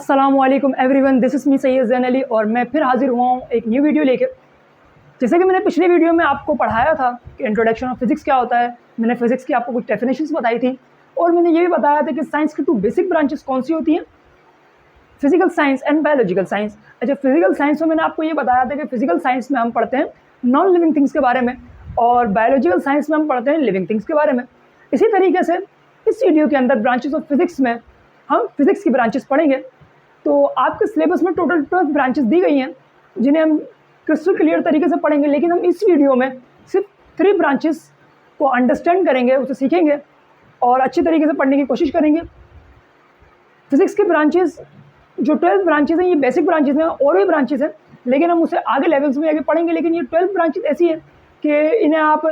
अस्सलामुअलैकुम everyone, this is me Syed Zain Ali और मैं फिर हाजिर हुआ हूँ एक न्यू वीडियो लेके। जैसे कि मैंने पिछले वीडियो में आपको पढ़ाया था कि इंट्रोडक्शन ऑफ फिज़िक्स क्या होता है, मैंने फिज़िक्स की आपको कुछ डेफिनेशंस बताई थी और मैंने ये भी बताया था कि साइंस की 2 बेसिक ब्रांचेस कौन सी होती हैं, physical science and biological science. अच्छा, फिजिकल साइंस में मैंने आपको ये बताया था कि फिजिकल साइंस में हम पढ़ते हैं नॉन लिविंग थिंग्स के बारे में और बायोलॉजिकल साइंस में हम पढ़ते हैं लिविंग थिंग्स के बारे में। इसी तरीके से इस वीडियो के अंदर ब्रांचेस ऑफ फिज़िक्स में हम फिज़िक्स की ब्रांचेस पढ़ेंगे। तो आपके सिलेबस में टोटल 12 ब्रांचेस दी गई हैं जिन्हें हम क्रिस्टल क्लियर तरीके से पढ़ेंगे, लेकिन हम इस वीडियो में सिर्फ 3 ब्रांचेस को अंडरस्टैंड करेंगे, उसे सीखेंगे और अच्छी तरीके से पढ़ने की कोशिश करेंगे। फिज़िक्स के ब्रांचेस जो 12 ब्रांचेस हैं ये बेसिक ब्रांचेस हैं, और भी ब्रांचेस हैं लेकिन हम उसे आगे लेवल्स में आगे पढ़ेंगे। लेकिन ये 12 ब्रांचेस ऐसी हैं कि इन्हें आप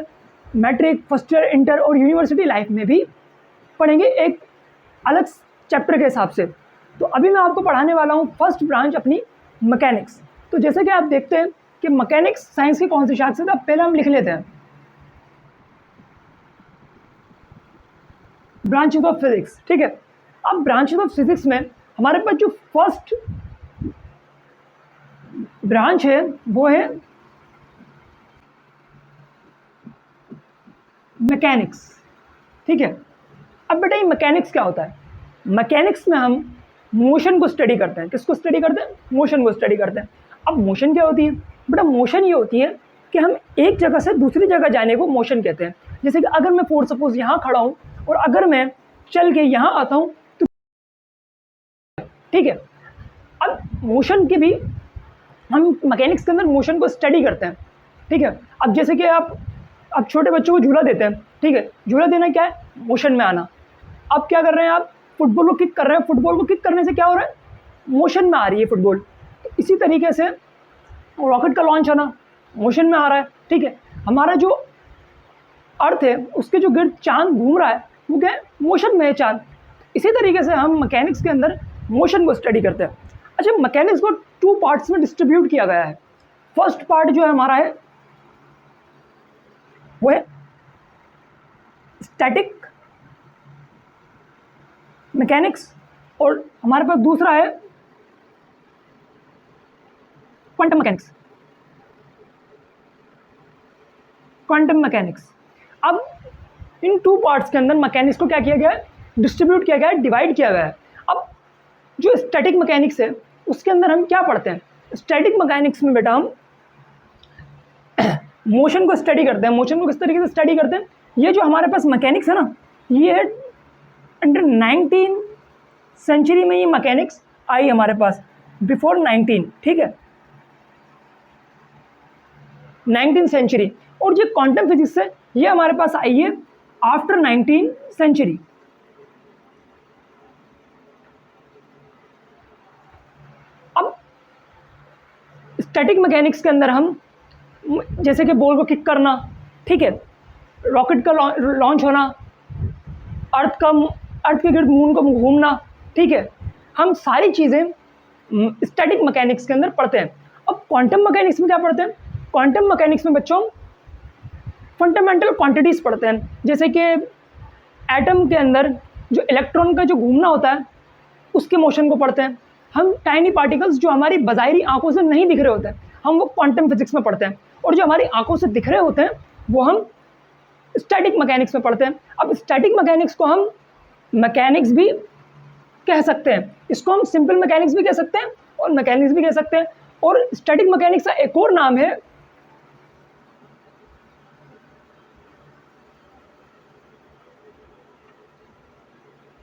मैट्रिक, फर्स्ट ईयर, इंटर और यूनिवर्सिटी लाइफ में भी पढ़ेंगे एक अलग चैप्टर के हिसाब से। तो अभी मैं आपको पढ़ाने वाला हूँ फर्स्ट ब्रांच अपनी मैकेनिक्स। तो जैसे कि आप देखते हैं कि मैकेनिक्स साइंस की कौन सी शाख से था, पहले हम लिख लेते हैं ब्रांचेस ऑफ फिजिक्स। ठीक है, अब ब्रांचेस ऑफ फिजिक्स में हमारे पास जो फर्स्ट ब्रांच है वो है मैकेनिक्स। ठीक है, अब बेटा ये मैकेनिक्स क्या होता है? मैकेनिक्स में हम मोशन को स्टडी करते हैं। किसको स्टडी करते हैं? मोशन को स्टडी करते हैं। अब मोशन क्या होती है बेटा? मोशन ये होती है कि हम एक जगह से दूसरी जगह जाने को मोशन कहते हैं। जैसे कि अगर मैं फॉर सपोज यहाँ खड़ा हूँ और अगर मैं चल के यहाँ आता हूँ तो ठीक है, अब मोशन की भी हम मैकेनिक्स के अंदर मोशन को स्टडी करते हैं। ठीक है, अब जैसे कि आप अब छोटे बच्चों को झूला देते हैं। ठीक है, झूला देना क्या है? मोशन में आना। अब क्या कर रहे हैं आप? फुटबॉल को किक कर रहे हैं। फुटबॉल को किक करने से क्या हो रहा है? मोशन में आ रही है फुटबॉल। तो इसी तरीके से रॉकेट का लॉन्च होना मोशन में आ रहा है। ठीक है, हमारा जो अर्थ है उसके जो गिर्द चांद घूम रहा है वो क्या है? मोशन में है चांद। इसी तरीके से हम मैकेनिक्स के अंदर मोशन को स्टडी करते हैं। अच्छा, मैकेनिक्स को 2 पार्ट्स में डिस्ट्रीब्यूट किया गया है। फर्स्ट पार्ट जो है हमारा है वो है स्टैटिक मैकेनिक्स और हमारे पास दूसरा है क्वांटम मैकेनिक्स। Quantum mechanics. अब इन 2 पार्ट्स के अंदर मैकेनिक्स को क्या किया गया है? डिस्ट्रीब्यूट किया गया है, डिवाइड किया गया है। अब जो स्टैटिक मैकेनिक्स है उसके अंदर हम क्या पढ़ते हैं? स्टैटिक मैकेनिक्स में बेटा हम मोशन को स्टडी करते हैं। मोशन को किस तरीके से स्टडी करते हैं? ये जो हमारे पास मैकेनिक्स है ना, ये है अंडर 19 सेंचुरी में ये मैकेनिक्स आई हमारे पास, बिफोर 19। ठीक है, 19 सेंचुरी। और जो क्वांटम फिजिक्स है ये हमारे पास आई है आफ्टर 19 सेंचुरी। अब स्टैटिक मैकेनिक्स के अंदर हम जैसे कि बॉल को किक करना, ठीक है, रॉकेट का लॉन्च होना, अर्थ के गिर्द मून को घूमना, ठीक है, हम सारी चीज़ें स्टैटिक मैकेनिक्स के अंदर पढ़ते हैं। अब क्वांटम मैकेनिक्स में क्या पढ़ते हैं? क्वांटम मैकेनिक्स में बच्चों फंडामेंटल क्वांटिटीज़ पढ़ते हैं। जैसे कि एटम के अंदर जो इलेक्ट्रॉन का जो घूमना होता है उसके मोशन को पढ़ते हैं। हम टाइनी पार्टिकल्स जो हमारी बाज़ाहिरी आंखों से नहीं दिख रहे होते हैं हम वो क्वांटम फिजिक्स में पढ़ते हैं, और जो हमारी आंखों से दिख रहे होते हैं वो हम स्टैटिक मैकेनिक्स में पढ़ते हैं। अब स्टैटिक मैकेनिक्स को हम मैकेनिक्स भी कह सकते हैं, इसको हम सिंपल मैकेनिक्स भी कह सकते हैं और मैकेनिक्स भी कह सकते हैं। और स्टैटिक मैकेनिक्स का एक और नाम है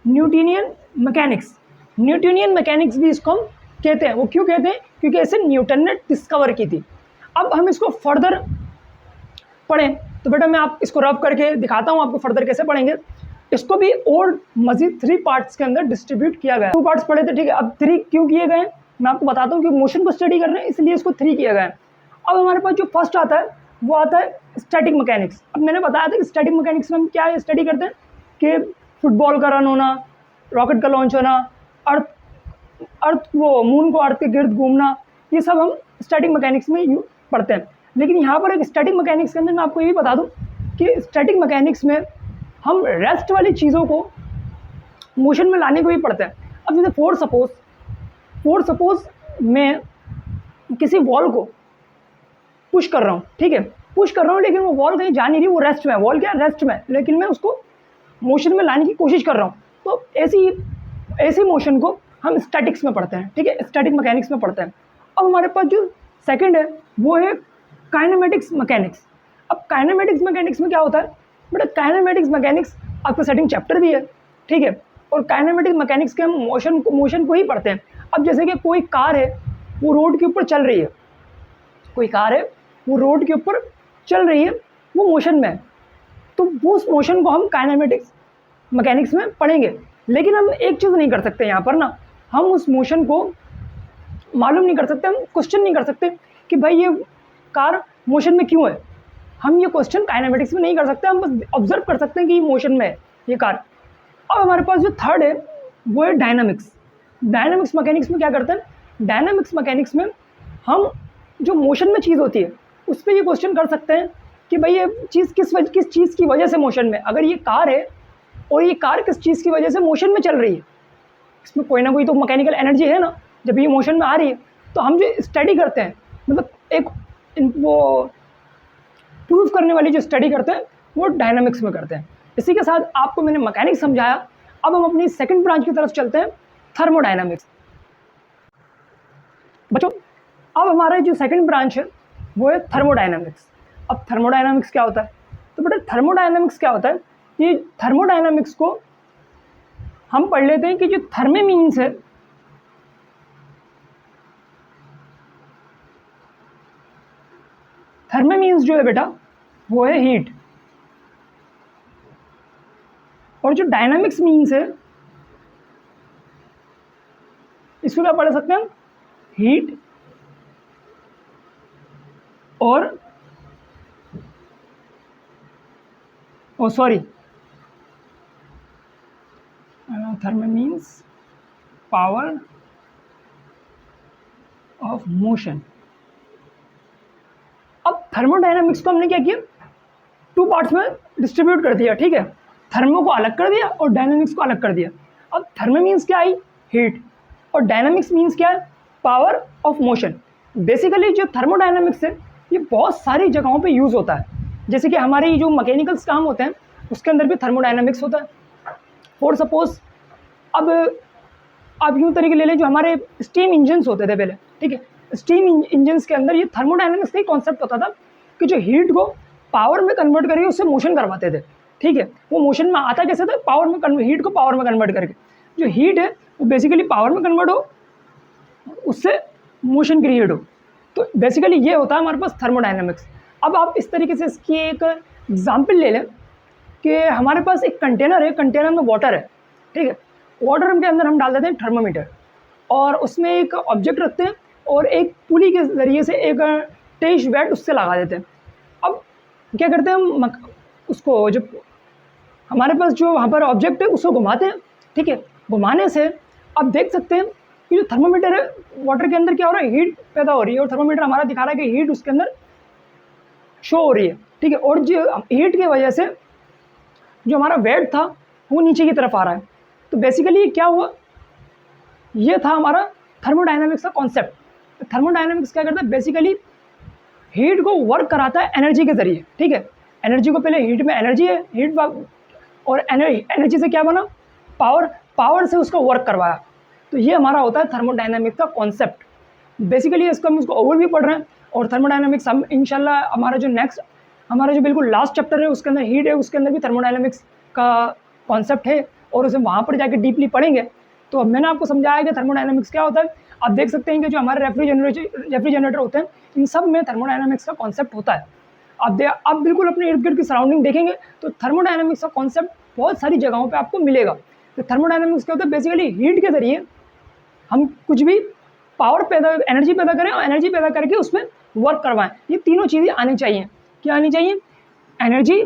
न्यूटोनियन मैकेनिक्स। न्यूटोनियन मैकेनिक्स भी इसको हम कहते हैं। वो क्यों कहते हैं? क्योंकि ऐसे न्यूटन ने डिस्कवर की थी। अब हम इसको फर्दर पढ़ें तो बेटा मैं आप इसको रफ करके दिखाता हूँ आपको फर्दर कैसे पढ़ेंगे। इसको भी और मजीद 3 पार्ट्स के अंदर डिस्ट्रीब्यूट किया गया है। 2 पार्ट्स पढ़े थे, ठीक है। अब 3 क्यों किए गए मैं आपको बताता हूँ कि मोशन को स्टडी कर रहे हैं इसलिए इसको 3 किया गया है। अब हमारे पास जो फर्स्ट आता है वो आता है स्टैटिक मैकेनिक्स। अब मैंने बताया था कि स्टैटिक मैकेनिक्स में हम क्या स्टडी करते हैं कि फुटबॉल का रन होना, रॉकेट का लॉन्च होना, अर्थ वो मून को अर्थ के गिर्द घूमना, ये सब हम स्टैटिक मैकेनिक्स में पढ़ते हैं। लेकिन यहाँ पर एक स्टैटिक मैकेनिक्स के अंदर मैं आपको ये भी बता दूँ कि स्टैटिक मैकेनिक्स में हम रेस्ट वाली चीज़ों को मोशन में लाने को भी पड़ता है। अब जैसे फॉर सपोज फॉर सपोज मैं किसी वॉल को पुश कर रहा हूँ, ठीक है, पुश कर रहा हूँ, लेकिन वो वॉल कहीं जा नहीं रही, वो रेस्ट में है, वॉल क्या रेस्ट में, लेकिन मैं उसको मोशन में लाने की कोशिश कर रहा हूँ। तो ऐसी मोशन को हम स्टैटिक्स में पढ़ते हैं, ठीक है, स्टैटिक मैकेनिक्स में पढ़ते हैं। अब हमारे पास जो सेकंड है वो है काइनेमेटिक्स मैकेनिक्स। अब काइनेमेटिक्स मैकेनिक्स में क्या होता है बेटा, काइनेमेटिक्स मैकेनिक्स आपका सेटिंग चैप्टर भी है, ठीक है, और काइनेमेटिक्स मैकेनिक्स के हम मोशन को ही पढ़ते हैं। अब जैसे कि कोई कार है वो रोड के ऊपर चल रही है, कोई कार है वो रोड के ऊपर चल रही है, वो मोशन में है, तो वो उस मोशन को हम काइनेमेटिक्स मैकेनिक्स में पढ़ेंगे। लेकिन हम एक चीज़ नहीं कर सकते यहाँ पर ना, हम उस मोशन को मालूम नहीं कर सकते, हम क्वेश्चन नहीं कर सकते कि भाई ये कार मोशन में क्यों है। हम ये क्वेश्चन काइनेमेटिक्स में नहीं कर सकते, हम बस ऑब्जर्व कर सकते हैं कि ये मोशन में है ये कार। अब हमारे पास जो थर्ड है वो है डायनामिक्स। डायनामिक्स मैकेनिक्स में क्या करते हैं, डायनामिक्स मैकेनिक्स में हम जो मोशन में चीज़ होती है उस पर ये क्वेश्चन कर सकते हैं कि भाई ये चीज़ किस चीज़ की वजह से मोशन में, अगर ये कार है और ये कार किस चीज़ की वजह से मोशन में चल रही है, इसमें कोई ना कोई तो मैकेनिकल एनर्जी है ना, जब ये मोशन में आ रही है। तो हम जो स्टडी करते हैं, मतलब एक वो प्रूफ करने वाली जो स्टडी करते हैं वो डायनामिक्स में करते हैं। इसी के साथ आपको मैंने मैकेनिक्स समझाया, अब हम अपनी सेकंड ब्रांच की तरफ चलते हैं, थर्मोडायनामिक्स। बच्चों अब हमारा जो सेकंड ब्रांच है वो है थर्मोडायनामिक्स। अब थर्मोडायनामिक्स क्या होता है, तो बेटा थर्मोडायनामिक्स क्या होता है, ये थर्मोडायनामिक्स को हम पढ़ लेते हैं कि जो थर्मे मीन्स है, थर्मे मीन्स जो है बेटा वो है हीट, और जो डायनामिक्स मीन्स है इसको क्या पढ़ सकते हैं हम, हीट और sorry thermo means power of motion. अब थर्मोडायनामिक्स को हमने क्या किया, टू पार्ट्स में डिस्ट्रीब्यूट कर दिया, ठीक है, थर्मो को अलग कर दिया और डायनामिक्स को अलग कर दिया। अब थर्मो मीन्स क्या आई, हीट, और डायनामिक्स मीन्स क्या है, पावर ऑफ मोशन। बेसिकली जो थर्मोडायनामिक्स है ये बहुत सारी जगहों पे यूज़ होता है, जैसे कि हमारे जो मैकेनिकल्स काम होते हैं उसके अंदर भी थर्मोडायनामिक्स होता है। फॉर सपोज अब आप यूँ तरीके ले लें, जो हमारे स्टीम इंजन्स होते थे पहले, ठीक है, स्टीम इंजन्स के अंदर ये थर्मोडायनामिक्स का ही कॉन्सेप्ट होता था कि जो हीट को पावर में कन्वर्ट करके उससे मोशन करवाते थे, ठीक है। वो मोशन में आता कैसे था, पावर में हीट को पावर में कन्वर्ट करके, जो हीट है वो बेसिकली पावर में कन्वर्ट हो, उससे मोशन क्रिएट हो। तो बेसिकली ये होता है हमारे पास थर्मोडायनामिक्स। अब आप इस तरीके से इसकी एक एग्जाम्पल ले लें कि हमारे पास एक कंटेनर है, कंटेनर में वाटर है, ठीक है, वाटर के अंदर हम डाल देते हैं थर्मोमीटर, और उसमें एक ऑब्जेक्ट रखते हैं और एक पुली के ज़रिए से एक टेस्ट वेट उससे लगा देते हैं। अब क्या करते हैं हम, उसको जब हमारे पास जो वहाँ पर ऑब्जेक्ट है उसको घुमाते हैं, ठीक है, घुमाने से आप देख सकते हैं कि जो थर्मोमीटर है वाटर के अंदर क्या हो रहा है, हीट पैदा हो रही है, और थर्मोमीटर हमारा दिखा रहा है कि हीट उसके अंदर शो हो रही है, ठीक है, और जो हीट की वजह से जो हमारा वेट था वो नीचे की तरफ आ रहा है। तो बेसिकली क्या हुआ, ये था हमारा थर्मोडायनामिक्स का कॉन्सेप्ट। थर्मोडायनामिक्स क्या करता है, बेसिकली हीट को वर्क कराता है एनर्जी के ज़रिए, ठीक है, एनर्जी को, पहले हीट में एनर्जी है, हीट और एनर्जी से क्या बना, पावर से उसको वर्क करवाया। तो ये हमारा होता है थर्मोडायनामिक्स का कॉन्सेप्ट। बेसिकली इसको हम उसको ओवरव्यू पढ़ रहे हैं, और थर्मोडायनामिक्स हम इंशाल्लाह हमारा जो बिल्कुल लास्ट चैप्टर है उसके अंदर हीट है, उसके अंदर भी थर्मोडायनामिक्स का कॉन्सेप्ट है, और उसे वहाँ पर जाके डीपली पढ़ेंगे। तो अब मैंने आपको समझाया कि थर्मोडायनामिक्स क्या होता है। आप देख सकते हैं कि जो हमारे रेफ्रिजरेटर होते हैं इन सब में थर्मोडायनामिक्स का कॉन्सेप्ट होता है। आप बिल्कुल अपने इर्द गिर्द की सराउंडिंग देखेंगे तो थर्मोडायनामिक्स का कॉन्सेप्ट बहुत सारी जगहों पे आपको मिलेगा। तो थर्मोडायनामिक्स क्या होता है, बेसिकली हीट के ज़रिए हम कुछ भी एनर्जी पैदा करें और एनर्जी पैदा करके उसमें वर्क करवाएं। ये तीनों चीज़ें आनी चाहिए। क्या आनी चाहिए, एनर्जी,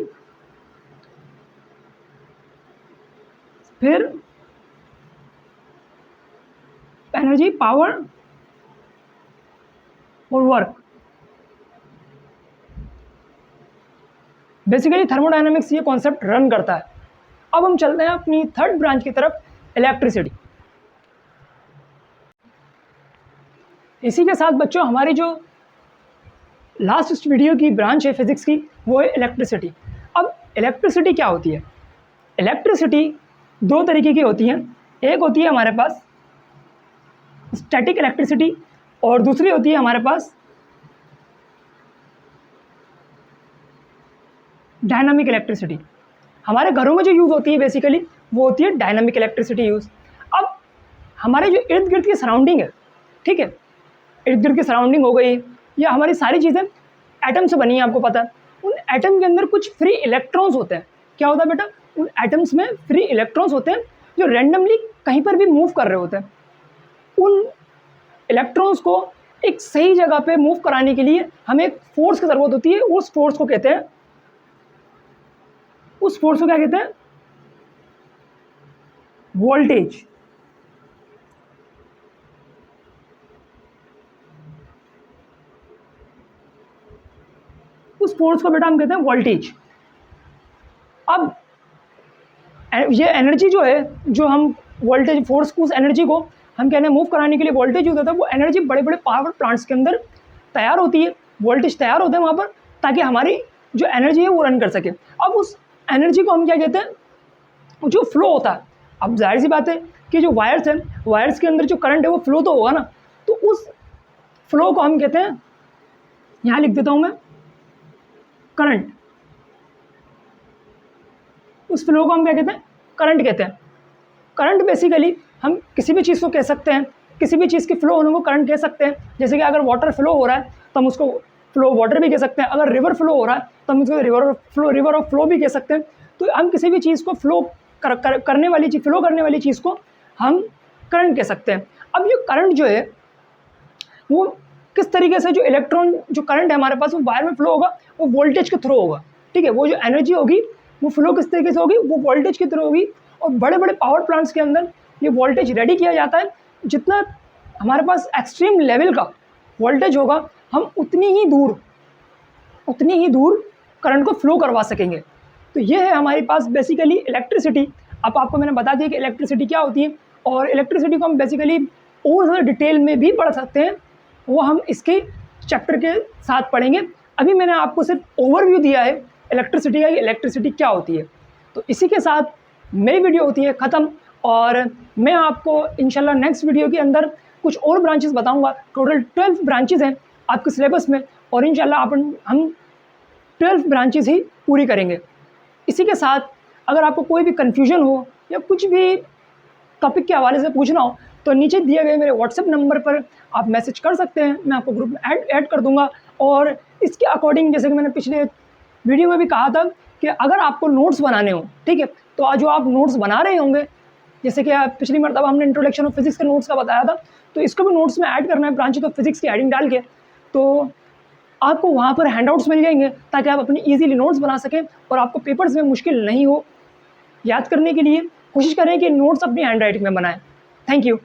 फिर एनर्जी, पावर और वर्क। बेसिकली थर्मोडायनामिक्स ये कॉन्सेप्ट रन करता है। अब हम चलते हैं अपनी थर्ड ब्रांच की तरफ, इलेक्ट्रिसिटी। इसी के साथ बच्चों हमारी जो लास्ट वीडियो की ब्रांच है फिज़िक्स की, वो है इलेक्ट्रिसिटी। अब इलेक्ट्रिसिटी क्या होती है? इलेक्ट्रिसिटी दो तरीके की होती हैं। एक होती है हमारे पास स्टैटिक इलेक्ट्रिसिटी और दूसरी होती है हमारे पास डायनामिक इलेक्ट्रिसिटी। हमारे घरों में जो यूज़ होती है बेसिकली वो होती है डायनामिक इलेक्ट्रिसिटी यूज़। अब हमारे जो इर्द गिर्द की सराउंडिंग है, ठीक है, इर्द गिर्द की सराउंडिंग हो गई या हमारी सारी चीज़ें एटम से बनी है, आपको पता है। उन एटम के अंदर कुछ फ्री इलेक्ट्रॉन्स होते हैं। क्या होता है बेटा? उन एटम्स में फ्री इलेक्ट्रॉन्स होते हैं जो रैंडमली कहीं पर भी मूव कर रहे होते हैं। उन इलेक्ट्रॉन्स को एक सही जगह पे मूव कराने के लिए हमें एक फोर्स की ज़रूरत होती है। उस फोर्स को कहते हैं, उस फोर्स को क्या कहते हैं? वोल्टेज। उस फोर्स को बेटा हम कहते हैं वोल्टेज। अब ये एनर्जी जो है, जो हम वोल्टेज फोर्स को, उस एनर्जी को हम कहते हैं मूव कराने के लिए वोल्टेज यूज होता है। वो एनर्जी बड़े बड़े पावर प्लांट्स के अंदर तैयार होती है, वोल्टेज तैयार होते हैं वहाँ पर, ताकि हमारी जो एनर्जी है वो रन कर सके। अब उस एनर्जी को हम क्या कहते हैं? जो फ्लो होता है। अब जाहिर सी बात है कि जो वायर्स हैं, वायर्स के अंदर जो करंट है वो फ्लो तो होगा ना, तो उस फ्लो को हम कहते हैं, यहाँ लिख देता हूँ मैं, करंट। उस फ्लो को हम क्या कहते हैं? करंट कहते हैं। करंट बेसिकली हम किसी भी चीज़ को कह सकते हैं, किसी भी चीज़ के फ्लो होने को करंट कह सकते हैं। जैसे कि अगर वाटर फ्लो हो रहा है तो हम उसको फ्लो वाटर भी कह सकते हैं। अगर रिवर फ्लो हो रहा है तो हम उसको रिवर ऑफ फ्लो भी कह सकते हैं। तो हम किसी भी चीज़ को फ्लो करने वाली चीज़ को हम करंट कह सकते हैं। अब ये करंट जो है वो किस तरीके से, जो इलेक्ट्रॉन, जो करंट है हमारे पास, वो वायर में फ्लो होगा, वो वोल्टेज के थ्रू होगा, ठीक है। वो जो एनर्जी होगी वो फ्लो किस तरीके से होगी? वो वोल्टेज के थ्रू होगी। और बड़े बड़े पावर प्लांट्स के अंदर ये वोल्टेज रेडी किया जाता है। जितना हमारे पास एक्सट्रीम लेवल का वोल्टेज होगा, हम उतनी ही दूर करंट को फ्लो करवा सकेंगे। तो ये है हमारे पास बेसिकली इलेक्ट्रिसिटी। अब आपको मैंने बता दिया कि इलेक्ट्रिसिटी क्या होती है, और इलेक्ट्रिसिटी को हम बेसिकली और ज़्यादा डिटेल में भी पढ़ सकते हैं, वो हम इसके चैप्टर के साथ पढ़ेंगे। अभी मैंने आपको सिर्फ ओवरव्यू दिया है इलेक्ट्रिसिटी का, इलेक्ट्रिसिटी क्या होती है। तो इसी के साथ मेरी वीडियो होती है ख़त्म, और मैं आपको इंशाल्लाह नेक्स्ट वीडियो के अंदर कुछ और ब्रांचेस बताऊंगा। टोटल 12 ब्रांचेस हैं आपके सिलेबस में, और इंशाल्लाह हम 12 ब्रांचेस ही पूरी करेंगे। इसी के साथ अगर आपको कोई भी कन्फ्यूजन हो या कुछ भी टॉपिक के हवाले से पूछना हो, तो नीचे दिए गए मेरे व्हाट्सएप नंबर पर आप मैसेज कर सकते हैं। मैं आपको ग्रुप में ऐड कर दूंगा। और इसके अकॉर्डिंग, जैसे कि मैंने पिछले वीडियो में भी कहा था, कि अगर आपको नोट्स बनाने हो, ठीक है, तो आज जो आप नोट्स बना रहे होंगे, जैसे कि पिछली मरतबा हमने इंट्रोडक्शन ऑफ फिजिक्स के नोट्स का बताया था, तो इसको भी नोट्स में ऐड करना है, ब्रांचेस ऑफ फिजिक्स की हेडिंग डाल के। तो आपको वहाँ पर हैंडआउट्स मिल जाएंगे, ताकि आप अपनी ईजिली नोट्स बना सकें और आपको पेपर्स में मुश्किल नहीं हो। याद करने के लिए कोशिश करें कि नोट्स अपनी हैंड राइटिंग में बनाएं। Thank you.